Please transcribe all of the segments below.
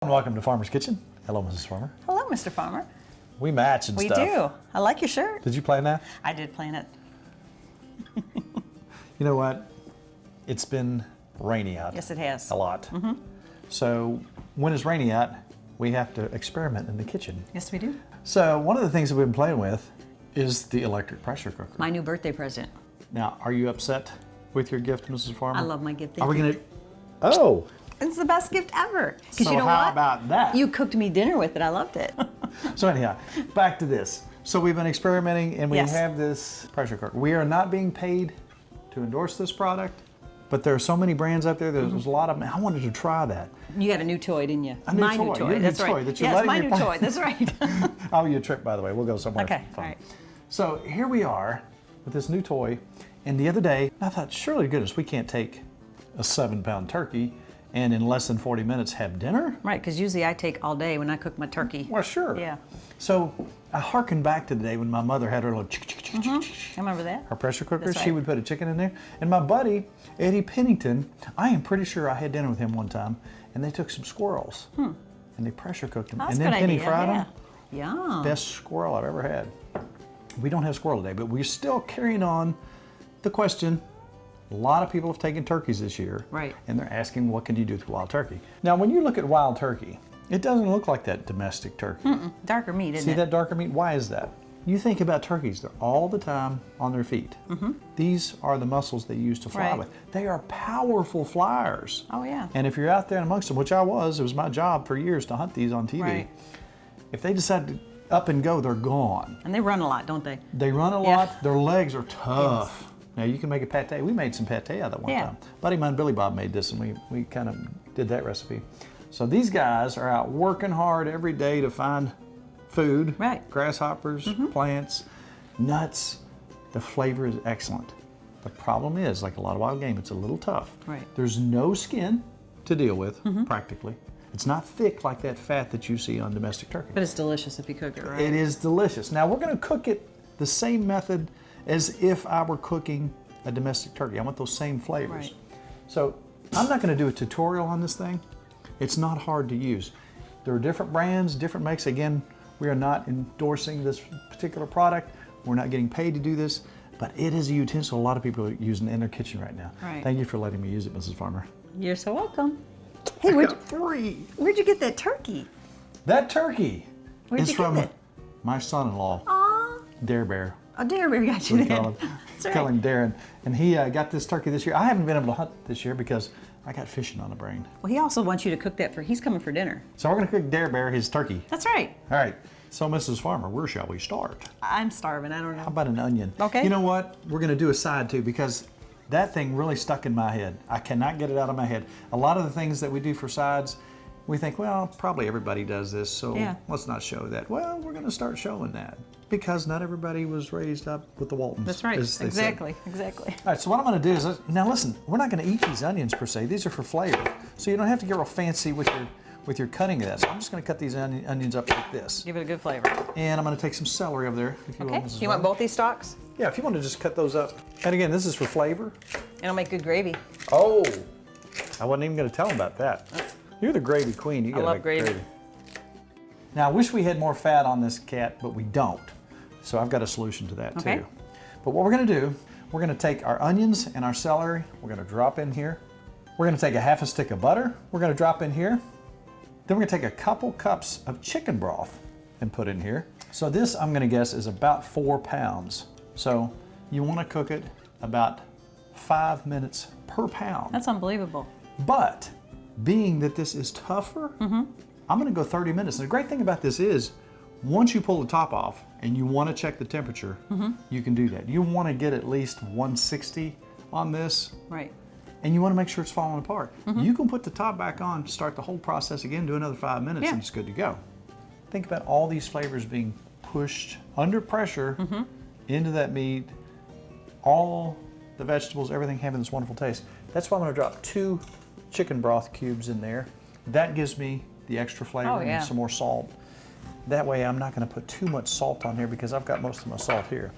Welcome to Farmer's Kitchen. Hello, Mrs. Farmer. Hello, Mr. Farmer. We match and stuff. We do. I like your shirt. Did you plan that? I did plan it. You know what? It's been rainy out. Yes, it has. A lot. So when it's rainy out, we have to experiment in the kitchen. Yes, we do. So one of the things that we've been playing with is the electric pressure cooker. My new birthday present. Now, are you upset with your gift, Mrs. Farmer? I love my gift. Are we gonna? Oh. It's the best gift ever. So you know how what? about that? You cooked me dinner with it. I loved it. So anyhow, back to this. So we've been experimenting and we Yes. have this pressure cooker. We are not being paid to endorse this product, but there are so many brands out there. There's a lot of them. I wanted to try that. You got a new toy, didn't you? A new my toy. new toy. Your new That's toy right. that you're yes, letting my me new play. toy. That's right. I'll owe you a trip, by the way. We'll go somewhere Okay. fun. All right. So here we are with this new toy. And the other day, I thought, surely to goodness, we can't take a 7-pound turkey and in less than 40 minutes have dinner? Right, because usually I take all day when I cook my turkey. Well, sure. Yeah. So I hearkened back to the day when my mother had her little I remember that. her pressure cooker. That's She right. would put a chicken in there. And my buddy, Eddie Pennington, I am pretty sure I had dinner with him one time, and they took some squirrels and they pressure cooked them. That's and a then good Penny idea. fried Yeah. them. Yum. Best squirrel I've ever had. We don't have squirrel today, but we're still carrying on the question. A lot of people have taken turkeys this year. Right. And they're asking, what can you do with wild turkey? Now, when you look at wild turkey, it doesn't look like that domestic turkey. Darker meat, isn't See it? that darker meat? Why is that? You think about turkeys, they're all the time on their feet. These are the muscles they use to fly Right. with. They are powerful flyers. Oh, yeah. And if you're out there amongst them, which I was, it was my job for years to hunt these on TV. Right. If they decide to up and go, they're gone. And they run a lot, don't they? They run a Yeah. lot, their legs are tough. Now you can make a pate. We made some pate out of that one Yeah. time. Buddy of mine, Billy Bob, made this and we kind of did that recipe. So these guys are out working hard every day to find food. Right. Grasshoppers, plants, nuts. The flavor is excellent. The problem is, like a lot of wild game, it's a little tough. Right. There's no skin to deal with, practically. It's not thick like that fat that you see on domestic turkey. But it's delicious if you cook it right. It is delicious. Now we're going to cook it the same method as if I were cooking a domestic turkey. I want those same flavors. Right. So I'm not going to do a tutorial on this thing. It's not hard to use. There are different brands, different makes. Again, we are not endorsing this particular product. We're not getting paid to do this, but it is a utensil a lot of people are using in their kitchen right now. Right. Thank you for letting me use it, Mrs. Farmer. You're so welcome. Hey, I got 3. where'd you get that turkey? That turkey Where'd is you get from it? my son-in-law, Aw, Dare Bear. a dare bear got you We that. call him, That's call right. him Darren. And he got this turkey this year. I haven't been able to hunt this year because I got fishing on the brain. Well, he also wants you to cook that he's coming for dinner. So we're going to cook Dare Bear his turkey. That's right. All right. So Mrs. Farmer, where shall we start? I'm starving. I don't know. How about an onion? Okay. You know what? We're going to do a side too because that thing really stuck in my head. I cannot get it out of my head. A lot of the things that we do for sides, we think, well, probably everybody does this, so Yeah. let's not show that. Well, we're going to start showing that because not everybody was raised up with the Waltons. That's right. as they say. Exactly. Exactly. All right, so what I'm going to do is, now listen, we're not going to eat these onions per se. These are for flavor. So you don't have to get real fancy with your cutting of that. So I'm just going to cut these onions up like this. Give it a good flavor. And I'm going to take some celery over there, if you will, Okay. Mrs. You want Farmer. both these stalks? Yeah, if you want to just cut those up. And again, this is for flavor. It'll make good gravy. Oh, I wasn't even going to tell them about that. You're the gravy queen. You got to love make gravy. Now, I wish we had more fat on this cat, but we don't. So I've got a solution to that Okay. too. But what we're going to do, we're going to take our onions and our celery. We're going to drop in here. We're going to take a half a stick of butter. We're going to drop in here. Then we're going to take a couple cups of chicken broth and put in here. So this, I'm going to guess, is about 4 pounds. So you want to cook it about 5 minutes per pound. That's unbelievable. But being that this is tougher, I'm going to go 30 minutes. And the great thing about this is, once you pull the top off and you want to check the temperature, you can do that. You want to get at least 160 on this, Right. and you want to make sure it's falling apart. You can put the top back on, start the whole process again, do another 5 minutes, Yeah. and it's good to go. Think about all these flavors being pushed under pressure into that meat, all the vegetables, everything having this wonderful taste. That's why I'm going to drop 2 chicken broth cubes in there. That gives me the extra flavor Oh, yeah. and some more salt. That way I'm not going to put too much salt on here because I've got most of my salt here.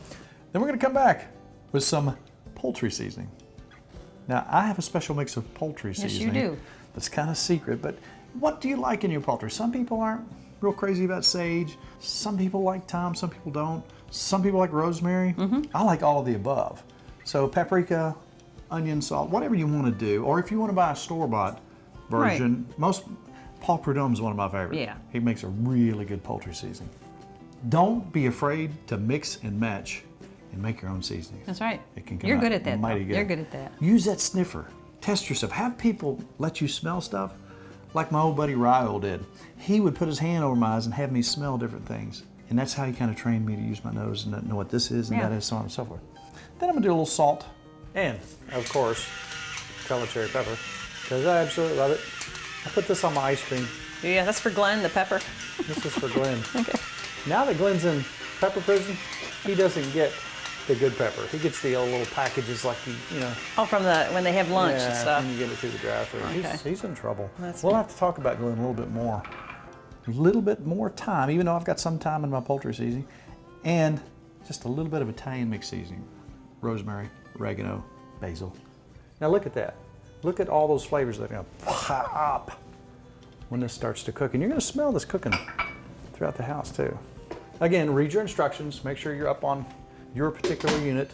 Then we're going to come back with some poultry seasoning. Now I have a special mix of poultry Yes, you seasoning. do. That's kind of secret, but What do you like in your poultry? Some people aren't real crazy about sage. Some people like thyme, some people don't. Some people like rosemary. I like all of the above. So paprika, onion, salt, whatever you want to do. Or if you want to buy a store-bought version, Paul Prudhomme's one of my favorites. Yeah. He makes a really good poultry seasoning. Don't be afraid to mix and match and make your own seasoning. That's right. It can come You're out good at that. mighty good. You're good at that. Use that sniffer. Test yourself. Have people let you smell stuff like my old buddy Ryle did. He would put his hand over my eyes and have me smell different things. And that's how he kind of trained me to use my nose and know what this is and that is, so on and so forth. Then I'm gonna do a little salt. And, of course, colored cherry pepper, because I absolutely love it. I put this on my ice cream. Yeah, that's for Glenn, the pepper. This is for Glenn. Okay. Now that Glenn's in pepper prison, he doesn't get the good pepper. He gets the old little packages like you know. Oh, from when they have lunch and stuff. When you get it through the drive-thru. Okay. He's in trouble. That's We'll good. have to talk about Glenn a little bit more. A little bit more time, even though I've got some time in my poultry seasoning, and just a little bit of Italian mixed seasoning. Rosemary, oregano, basil. Now look at that. Look at all those flavors that are gonna pop when this starts to cook. And you're gonna smell this cooking throughout the house too. Again, read your instructions. Make sure you're up on your particular unit.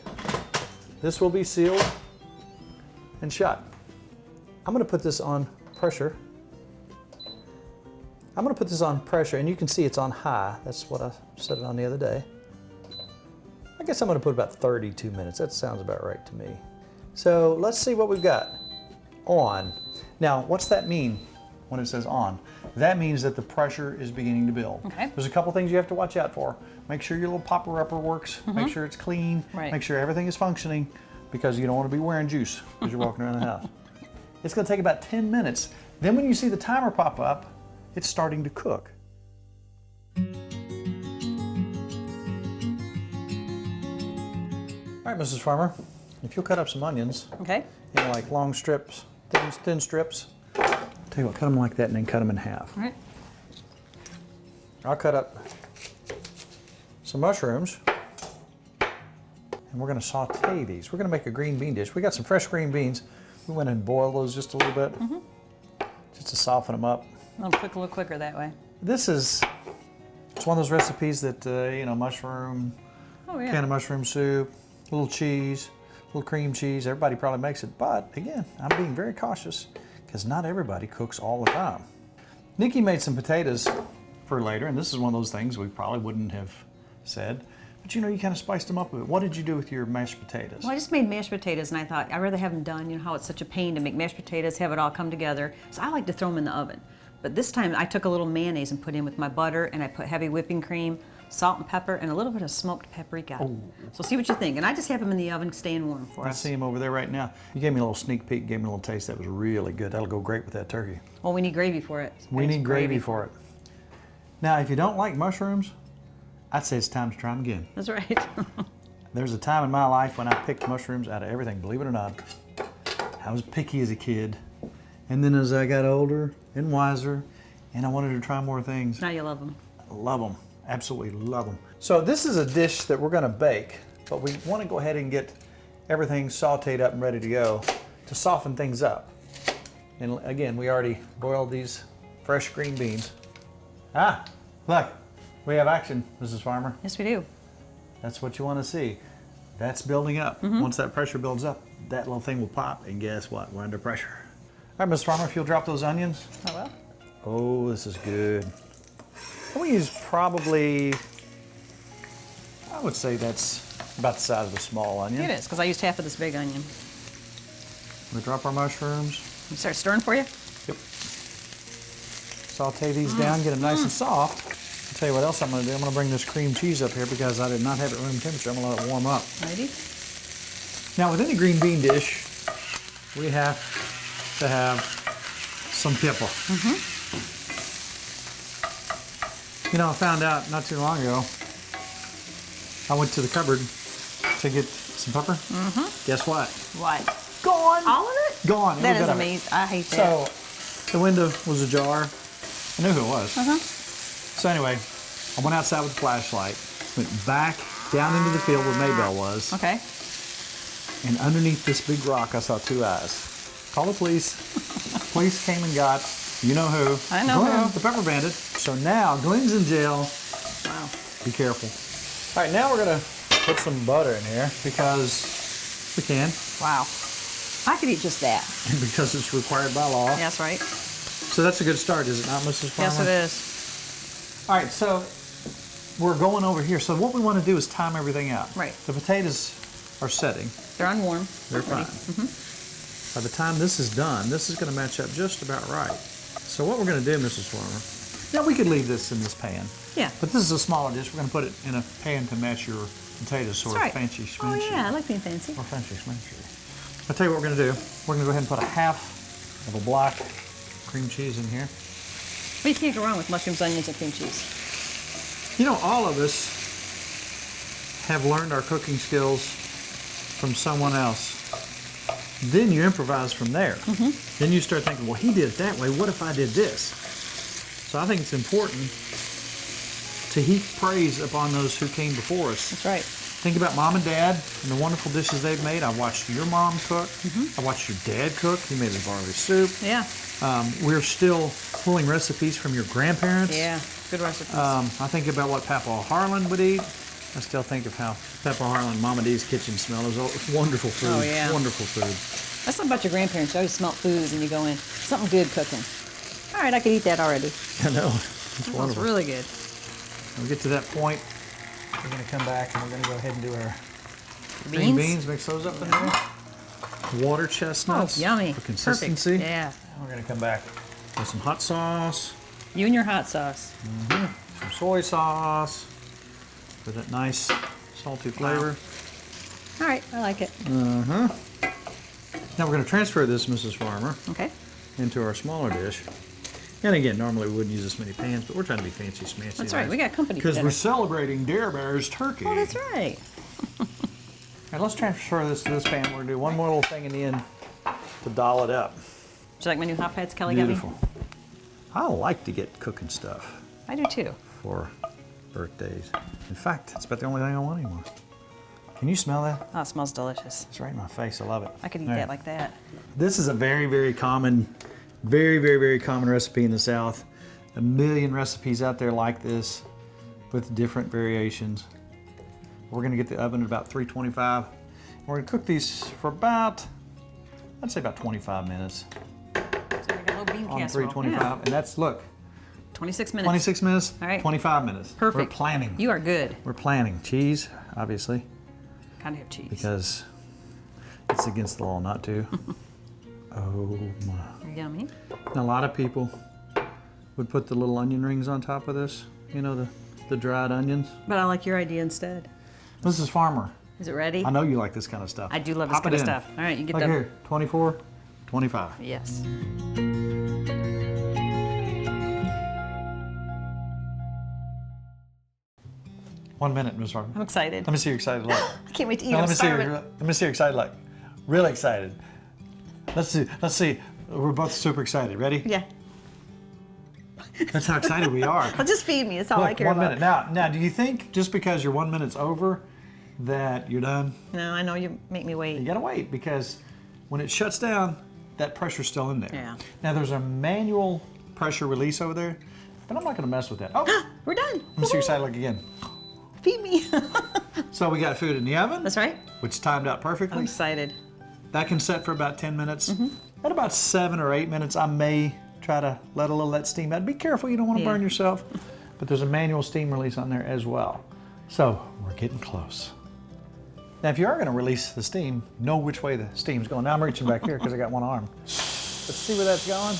This will be sealed and shut. I'm gonna put this on pressure. I'm gonna put this on pressure, and you can see it's on high. That's what I set it on the other day. I guess I'm gonna put about 32 minutes. That sounds about right to me. So let's see what we've got. On. Now, what's that mean when it says on? That means that the pressure is beginning to build. Okay. There's a couple things you have to watch out for. Make sure your little popper-upper works. Make sure it's clean. Right. Make sure everything is functioning, because you don't want to be wearing juice as you're walking around the house. It's gonna take about 10 minutes. Then when you see the timer pop up, it's starting to cook. All right, Mrs. Farmer, if you'll cut up some onions Okay. in like long strips, thin strips. Tell you what, cut them like that and then cut them in half. All right. I'll cut up some mushrooms, and we're gonna saute these. We're gonna make a green bean dish. We got some fresh green beans. We went and boiled those just a little bit, just to soften them up. It'll cook a little quicker that way. It's one of those recipes that, you know, mushroom, Oh, yeah. can of mushroom soup, a little cheese, a little cream cheese. Everybody probably makes it, but again, I'm being very cautious because not everybody cooks all the time. Nikki made some potatoes for later, and this is one of those things we probably wouldn't have said, but you know, you kind of spiced them up a bit. What did you do with your mashed potatoes? Well, I just made mashed potatoes, and I thought I'd rather have them done. You know how it's such a pain to make mashed potatoes, have it all come together. So I like to throw them in the oven. But this time I took a little mayonnaise and put in with my butter, and I put heavy whipping cream, salt and pepper, and a little bit of smoked paprika. So see what you think. And I just have them in the oven staying warm for I us. see him over there right now. You gave me a little sneak peek, gave me a little taste. That was really good. That'll go great with that turkey. Well, we need gravy for it. We need gravy for it. Now, if you don't like mushrooms, I'd say it's time to try them again. That's right. There's a time in my life when I picked mushrooms out of everything, believe it or not. I was picky as a kid. And then as I got older and wiser, and I wanted to try more things, Now you love them. I love them, absolutely love them. So this is a dish that we're gonna bake, but we wanna go ahead and get everything sauteed up and ready to go to soften things up. And again, we already boiled these fresh green beans. Ah, look, we have action, Mrs. Farmer. Yes, we do. That's what you want to see. That's building up. Once that pressure builds up, that little thing will pop, and guess what? We're under pressure. All right, Ms. Farmer, if you'll drop those onions. Oh, well. Oh, this is good. We use probably, I would say that's about the size of a small onion. It is, because I used half of this big onion. We drop our mushrooms. You start stirring for you? Yep. Saute these down, get them nice and soft. I'll tell you what else I'm going to do. I'm going to bring this cream cheese up here because I did not have it room temperature. I'm going to let it warm up. Ready? Now, with any green bean dish, we have to have some pepper. You know, I found out not too long ago, I went to the cupboard to get some pepper. Guess what? What? Gone. All of it? Gone. That Every is bit of it. amazing. I hate that. So, the window was ajar. I knew who it was. So anyway, I went outside with a flashlight, went back down into the field where Maybelle was, Okay. and underneath this big rock, I saw two eyes. Call the police. Police came and got You know who. I know Glenn, who. the Pepper Bandit. So now Glenn's in jail. Wow. Be careful. All right, now we're gonna put some butter in here because we can. Wow. I could eat just that. And because it's required by law. Yeah, that's right. So that's a good start, is it not, Mrs. Farmer? Yes, it is. All right, so we're going over here. So what we want to do is time everything out. Right. The potatoes are setting. They're unwarm. They're fine. By the time this is done, this is going to match up just about right. So what we're going to do, Mrs. Farmer, now we could leave this in this pan. Yeah. But this is a smaller dish. We're going to put it in a pan to match your potatoes, sort of That's right. fancy Oh schmancy. yeah, I like being fancy. Or fancy schmancy. I'll tell you what we're going to do. We're going to go ahead and put a half of a block cream cheese in here. Well, you can't go wrong with mushrooms, onions, and cream cheese. You know, all of us have learned our cooking skills from someone else. Then you improvise from there. Then you start thinking, well, he did it that way. What if I did this? So I think it's important to heap praise upon those who came before us. That's right. Think about mom and dad and the wonderful dishes they've made. I watched your mom cook. I watched your dad cook. He made the barley soup. Yeah. We're still pulling recipes from your grandparents. Yeah. Good recipes. I think about what Papa Harlan would eat. I still think of how Papa Harlan, Mama D's kitchen smell. It was wonderful food. Oh, yeah. Wonderful food. That's something about your grandparents. You always smell foods and you go in, something good cooking. All right, I could eat that already. I know. It's That wonderful. smells really good. When we get to that point, we're going to come back and we're going to go ahead and do our green Beans? beans. Mix those up in there. Water chestnuts. Oh, yummy. For consistency. Perfect. Yeah. And we're going to come back with some hot sauce, You and your hot sauce. some soy sauce, for that nice salty flavor. All right, I like it. Now we're going to transfer this, Mrs. Farmer, Okay. into our smaller dish. And again, normally we wouldn't use this many pans, but we're trying to be fancy schmancy. That's right. We got company for Because dinner. we're celebrating Dare Bear's turkey. Oh, that's right. All right, let's transfer this to this pan. We're going to do one more little thing in the end to doll it up. Do you like my new hot pads Kelly Beautiful. got me? I like to get cooking stuff I do too. for birthdays. In fact, it's about the only thing I want anymore. Can you smell that? Oh, it smells delicious. It's right in my face. I love it. I could eat All that right. like that. This is a very, very common, very common recipe in the South. A million recipes out there like this with different variations. We're gonna get the oven at about 325. We're gonna cook these for about, I'd say about 25 minutes So we got a little bean on casserole. 325. Yeah. And that's, look, 26 minutes. 26 minutes, All right. 25 minutes. Perfect. We're planning. You are good. We're planning. Cheese, obviously, Kind of have cheese. because it's against the law not to. Oh my. Yummy. A lot of people would put the little onion rings on top of this. You know, the dried onions. But I like your idea instead. This is Farmer. Is it ready? I know you like this kind of stuff. I do love this Pop kind it of in. stuff. All right, you get Look them. here, 24, 25. Yes. One minute, Ms. Farmer. I'm excited. Let me see your excited look. I can't wait to eat. Now, I'm let me see starving. let me see your excited look. Really excited. Let's see. We're both super excited. Ready? Yeah. That's how excited we are. Well, just feed me. That's all I Look, care 1 about. minute. Now, do you think just because your 1 minute's over that you're done? No, I know you make me You wait. gotta wait because when it shuts down, that pressure's still in there. Yeah. Now there's a manual pressure release over there, but I'm not gonna mess with that. Oh, We're done. let me see your side look again. Feed me. So we got food in the oven, That's right. which timed out I'm perfectly. excited. That can set for about 10 minutes. At about 7 or 8 minutes, I may try to let a little of that steam out. Be careful, you don't want to Yeah. burn yourself. But there's a manual steam release on there as well. So we're getting close. Now, if you are going to release the steam, know which way the steam's going. Now I'm reaching back here because I got one arm. Let's see where that's going.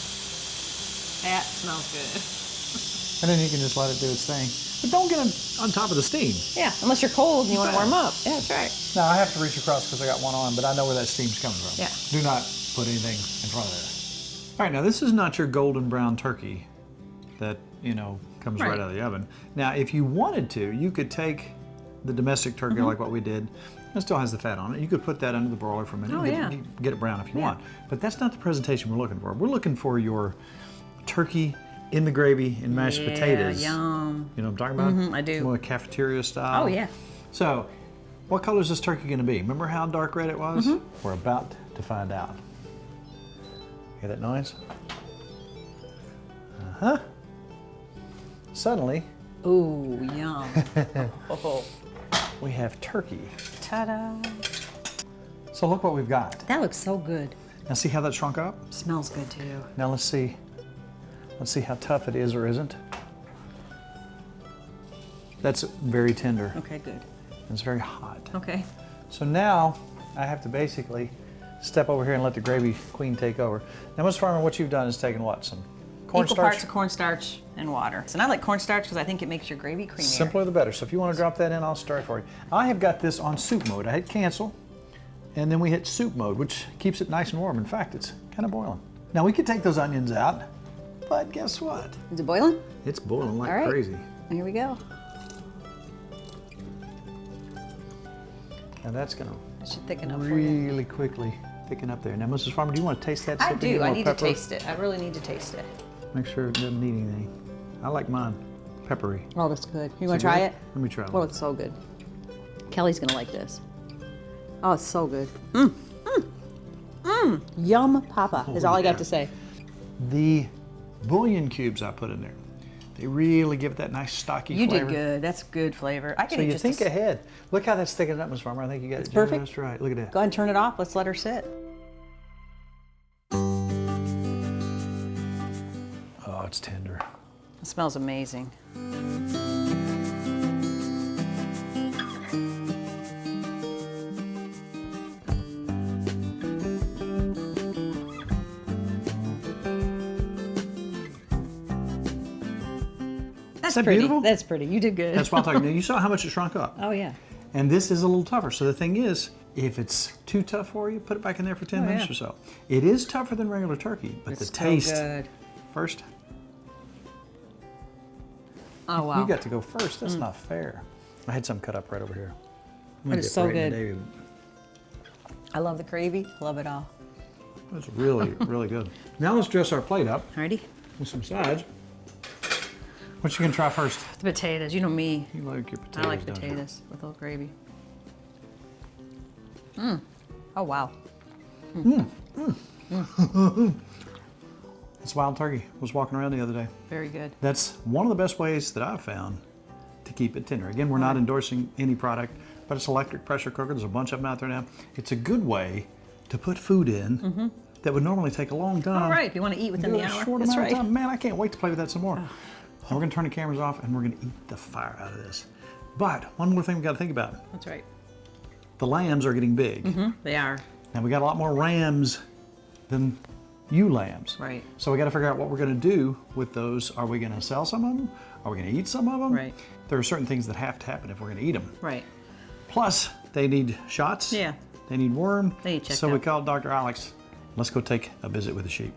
That smells good. And then you can just let it do its thing. But don't get on top of the steam. Yeah, unless you're cold and you want to warm up. Yeah, that's right. Now I have to reach across because I got one arm, but I know where that steam's coming from. Yeah. Do not put anything in front of there. All right, now this is not your golden brown turkey that, you know, comes right Right. out of the oven. Now, if you wanted to, you could take the domestic turkey like what we did. It still has the fat on it. You could put that under the broiler for a minute Oh, and yeah. get it brown if you Yeah. want. But that's not the presentation we're looking for. We're looking for your turkey in the gravy and mashed Yeah, potatoes. yum. You know what I'm talking about? I do. More cafeteria style. Oh, yeah. So, what color is this turkey going to be? Remember how dark red it was? We're about to find out. Hear that noise? Huh? Suddenly, Ooh, yum. Oh, we have turkey. ta-da. So look what we've got. That looks so good. Now see how that shrunk up? Smells good too. Now let's see how tough it is or isn't. That's very tender. Okay, good. It's very hot. Okay. So now I have to basically step over here and let the gravy queen take over. Now, Ms. Farmer, what you've done is taken what? Some Equal cornstarch? parts of cornstarch and water. And I like cornstarch because I think it makes your gravy creamier. Simpler the better. So if you want to drop that in, I'll stir it for you. I have got this on soup mode. I hit cancel, and then we hit soup mode, which keeps it nice and warm. In fact, it's kind of boiling. Now we could take those onions out, but guess what? Is it boiling? It's boiling like All right. crazy. Here we go. And that's going It should thicken up to for you. really quickly thicken up there. Now, Mrs. Farmer, do you want to taste that? I See if you do. more I need to pepper? taste it. I really need to taste it. Make sure it doesn't need anything. I like mine peppery. Oh, that's good. You Is want to it try good? it? Let me try Oh, it. it's so good. Kelly's going to like this. Oh, it's so good. Yum papa is all I got to say. The bouillon cubes I put in there, they really give it that nice stocky You flavor. did good. That's good flavor. I could So eat you just think a, ahead. Look how that's thickened up, Ms. Farmer. I think you got it perfect. just right. Look at that. Go ahead and turn it off. Let's let her sit. Oh, it's tender. It smells amazing. That's that pretty. beautiful? That's pretty. You did good. That's what I'm talking about. You saw how much it shrunk up. Oh, yeah. And this is a little tougher. So the thing is, if it's too tough for you, put it back in there for 10 minutes yeah. or so. It is tougher than regular turkey, but It's the so taste good. first. Oh, wow. You got to go first. That's not fair. I had some cut up right over here. I'm gonna But it's dip so right into good. David. I love the gravy. Love it all. That's really, really good. Now let's dress our plate up Alrighty. with some sides. What you gonna try first? The potatoes. You know me. You like your potatoes, I like don't you? potatoes with a little gravy. Oh, wow. It's wild turkey. I was walking around the other day. Very good. That's one of the best ways that I've found to keep it tender. Again, we're not endorsing any product, but it's electric pressure cooker. There's a bunch of them out there now. It's a good way to put food in that would normally take a long time. All right, if you want to eat within Do the it a hour. short That's amount right. of time. Man, I can't wait to play with that some more. We're gonna turn the cameras off and we're gonna eat the fire out of this. But one more thing we gotta think about. That's right. The lambs are getting big. They are. And we got a lot more rams than ewe lambs. Right. So we got to figure out what we're going to do with those. Are we going to sell some of them? Are we going to eat some of them? Right. There are certain things that have to happen if we're going to eat them. Right. Plus, they need shots. Yeah. They need worm. They need checked So we out. called Dr. Alex. Let's go take a visit with the sheep.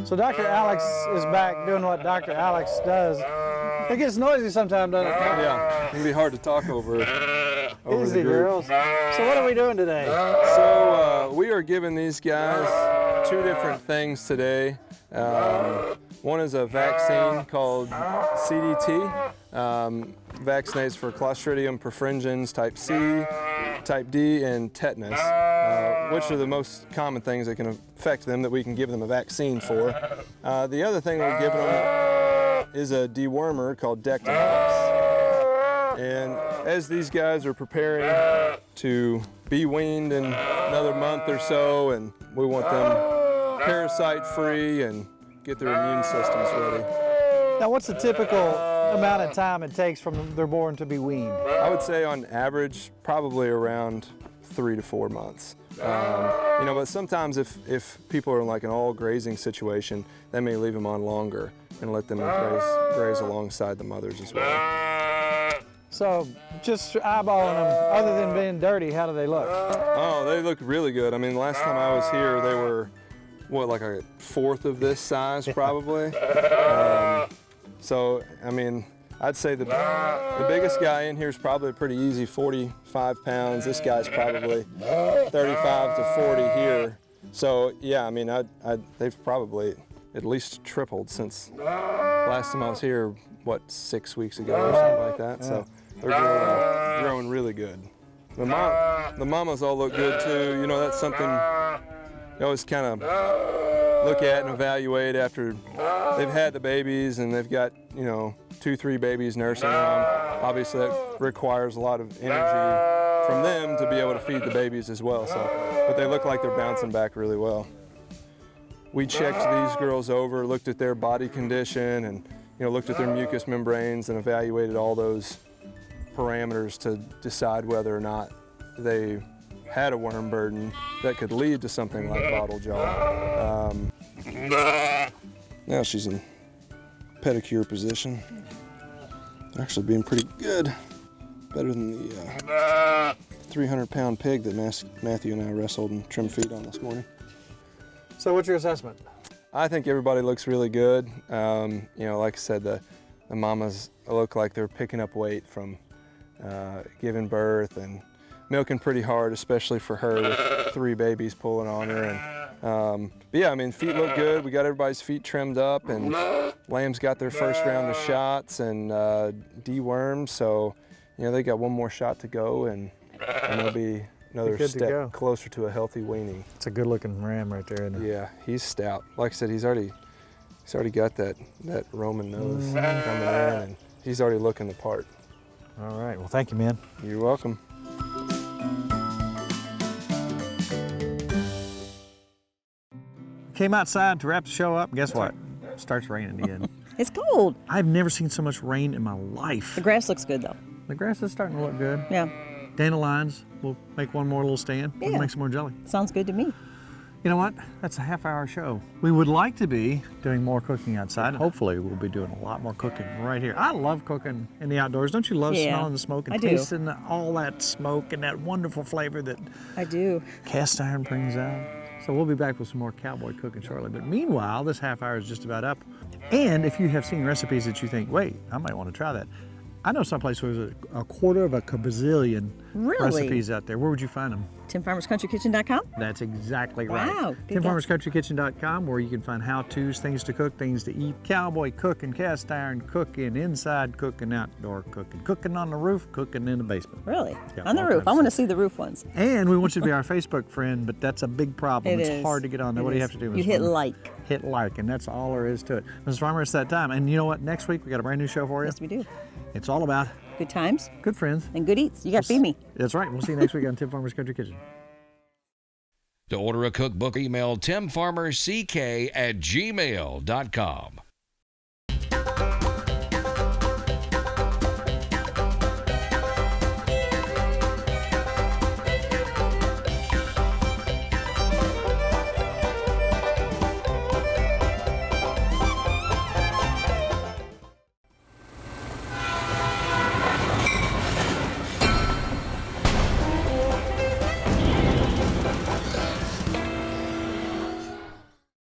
So Dr. Alex is back doing what Dr. Alex does. It gets noisy sometimes, doesn't it? Yeah, it can be hard to talk over Easy, the group. girls. So what are we doing today? So we are giving these guys two different things today. One is a vaccine called CDT. Vaccinates for Clostridium perfringens type C, type D, and tetanus, which are the most common things that can affect them that we can give them a vaccine for. The other thing we're giving them is a dewormer called Dectomax. And as these guys are preparing to be weaned in another month or so, and we want them parasite-free and get their immune systems ready. Now, what's the typical amount of time it takes from they're born to be weaned? I would say on average, probably around 3 to 4 months. But sometimes if people are in like an all grazing situation, they may leave them on longer and let them graze alongside the mothers as well. So, just eyeballing them, other than being dirty, how do they look? Oh, they look really good. I mean, last time I was here, they were, like a fourth of this size probably. So, I mean, I'd say the biggest guy in here is probably pretty easy, 45 pounds. This guy's probably 35 to 40 here. So, yeah, I mean, they've probably at least tripled since last time I was here, what, 6 weeks ago or something like that. So they're growing really good. The mamas all look good too. You know, that's something you always kind of look at and evaluate after they've had the babies and they've got, you know, 2-3 babies nursing them. Obviously that requires a lot of energy from them to be able to feed the babies as well. So, but they look like they're bouncing back really well. We checked these girls over, looked at their body condition, and looked at their mucous membranes and evaluated all those parameters to decide whether or not they had a worm burden that could lead to something like bottle jaw. Now she's in pedicure position. Actually being pretty good, better than the 300-pound pig that Matthew and I wrestled and trimmed feet on this morning. So what's your assessment? I think everybody looks really good. Like I said, the mamas look like they're picking up weight from giving birth and milking pretty hard, especially for her with 3 babies pulling on her. And but yeah, I mean, feet look good. We got everybody's feet trimmed up, and lambs got their first round of shots and dewormed. So they got one more shot to go, and they'll be another step closer to a healthy weaning. It's a good-looking ram right there, isn't it? Yeah, he's stout. Like I said, he's already got that Roman nose coming in, and he's already looking the part. All right. Well, thank you, man. You're welcome. Came outside to wrap the show up. Guess what? It starts raining again. It's cold. I've never seen so much rain in my life. The grass looks good though. The grass is starting to look good. Yeah. Dandelions. We'll make one more little stand. Yeah. We'll make some more jelly. Sounds good to me. You know what? That's a half-hour show. We would like to be doing more cooking outside. Hopefully, we'll be doing a lot more cooking right here. I love cooking in the outdoors. Don't you love smelling the smoke and tasting all that smoke and that wonderful flavor that I do. Cast iron brings out? So we'll be back with some more cowboy cooking shortly. But meanwhile, this half hour is just about up. And if you have seen recipes that you think, wait, I might want to try that. I know someplace where there's a quarter of a bazillion recipes out there. Where would you find them? TimFarmersCountryKitchen.com? That's exactly right. Wow. TimFarmersCountryKitchen.com, where you can find how-tos, things to cook, things to eat, cowboy cooking, cast iron cooking, inside cooking, outdoor cooking, cooking on the roof, cooking in the basement. Really? Yeah, on the roof. I want to see the roof ones. And we want you to be our Facebook friend, but that's a big problem. It's hard to get on there. What do you have to do? You hit like. Hit like, and that's all there is to it. Mrs. Farmer, it's that time. And you know what? Next week, we got a brand new show for you. Yes, we do. It's all about good times, good friends, and good eats. You got to feed me. That's right. We'll see you next week on Tim Farmer's Country Kitchen. To order a cookbook, email timfarmerck@gmail.com.